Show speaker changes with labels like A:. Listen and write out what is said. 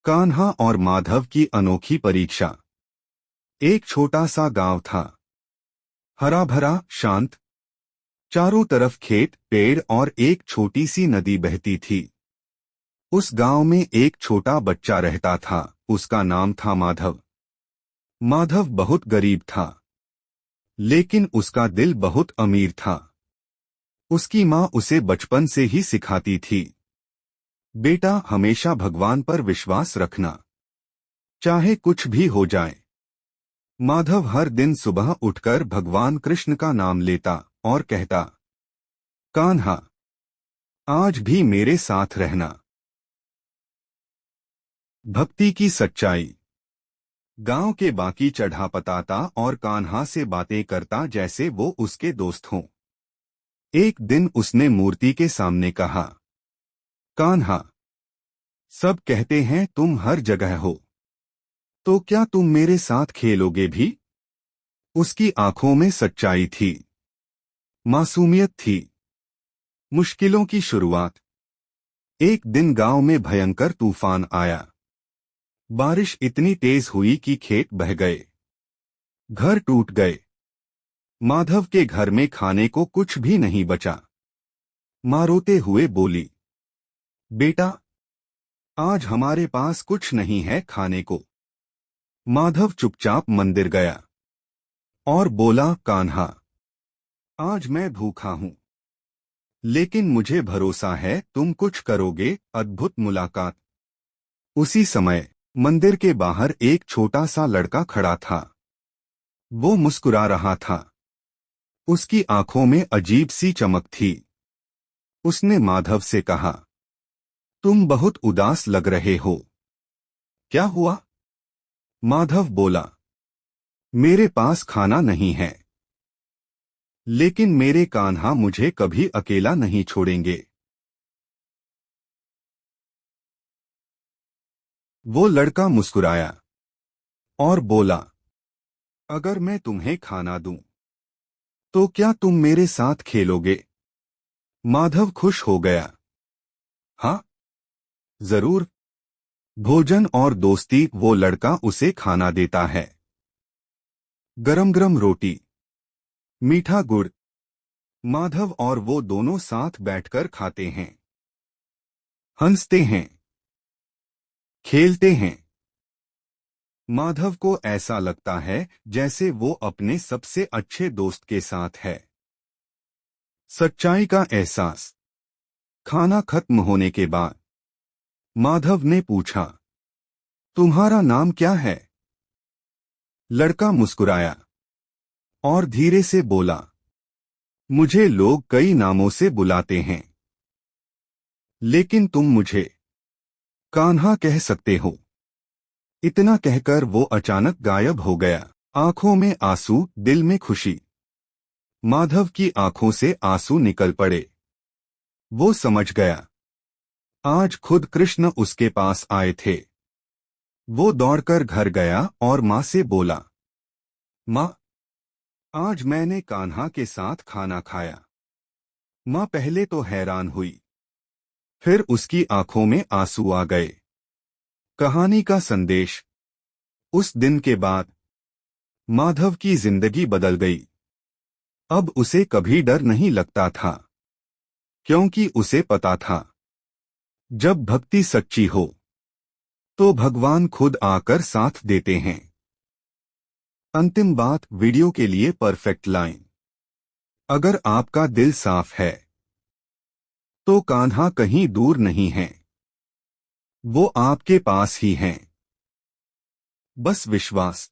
A: कान्हा और माधव की अनोखी परीक्षा। एक छोटा सा गांव था, हरा भरा, शांत। चारों तरफ खेत, पेड़ और एक छोटी सी नदी बहती थी। उस गांव में एक छोटा बच्चा रहता था, उसका नाम था माधव। माधव बहुत गरीब था, लेकिन उसका दिल बहुत अमीर था। उसकी माँ उसे बचपन से ही सिखाती थी, बेटा हमेशा भगवान पर विश्वास रखना, चाहे कुछ भी हो जाए। माधव हर दिन सुबह उठकर भगवान कृष्ण का नाम लेता और कहता, कान्हा, आज भी मेरे साथ रहना। भक्ति की सच्चाई। गांव के बाकी चढ़ा पताता और कान्हा से बातें करता जैसे वो उसके दोस्त हों। एक दिन उसने मूर्ति के सामने कहा, कान्हा, सब कहते हैं तुम हर जगह हो, तो क्या तुम मेरे साथ खेलोगे भी? उसकी आंखों में सच्चाई थी, मासूमियत थी, मुश्किलों की शुरुआत। एक दिन गांव में भयंकर तूफान आया। बारिश इतनी तेज हुई कि खेत बह गए, घर टूट गए। माधव के घर में खाने को कुछ भी नहीं बचा। माँ रोते हुए बोली, बेटा, आज हमारे पास कुछ नहीं है खाने को। माधव चुपचाप मंदिर गया और बोला, कान्हा, आज मैं भूखा हूं, लेकिन मुझे भरोसा है तुम कुछ करोगे। अद्भुत मुलाकात। उसी समय मंदिर के बाहर एक छोटा सा लड़का खड़ा था। वो मुस्कुरा रहा था, उसकी आंखों में अजीब सी चमक थी। उसने माधव से कहा, तुम बहुत उदास लग रहे हो, क्या हुआ? माधव बोला, मेरे पास खाना नहीं है, लेकिन मेरे कान्हा मुझे कभी अकेला नहीं छोड़ेंगे। वो लड़का मुस्कुराया और बोला, अगर मैं तुम्हें खाना दूं, तो क्या तुम मेरे साथ खेलोगे? माधव खुश हो गया। हाँ, जरूर। भोजन और दोस्ती। वो लड़का उसे खाना देता है, गरम गरम रोटी, मीठा गुड़। माधव और वो दोनों साथ बैठकर खाते हैं, हंसते हैं, खेलते हैं। माधव को ऐसा लगता है जैसे वो अपने सबसे अच्छे दोस्त के साथ है। सच्चाई का एहसास। खाना खत्म होने के बाद माधव ने पूछा, तुम्हारा नाम क्या है? लड़का मुस्कुराया और धीरे से बोला, मुझे लोग कई नामों से बुलाते हैं, लेकिन तुम मुझे कान्हा कह सकते हो। इतना कहकर वो अचानक गायब हो गया। आंखों में आंसू, दिल में खुशी। माधव की आंखों से आंसू निकल पड़े। वो समझ गया, आज खुद कृष्ण उसके पास आए थे। वो दौड़कर घर गया और माँ से बोला, माँ, आज मैंने कान्हा के साथ खाना खाया। माँ पहले तो हैरान हुई, फिर उसकी आंखों में आंसू आ गए। कहानी का संदेश। उस दिन के बाद माधव की जिंदगी बदल गई। अब उसे कभी डर नहीं लगता था, क्योंकि उसे पता था, जब भक्ति सच्ची हो तो भगवान खुद आकर साथ देते हैं। अंतिम बात। वीडियो के लिए परफेक्ट लाइन। अगर आपका दिल साफ है तो कान्हा कहीं दूर नहीं है, वो आपके पास ही हैं। बस विश्वास।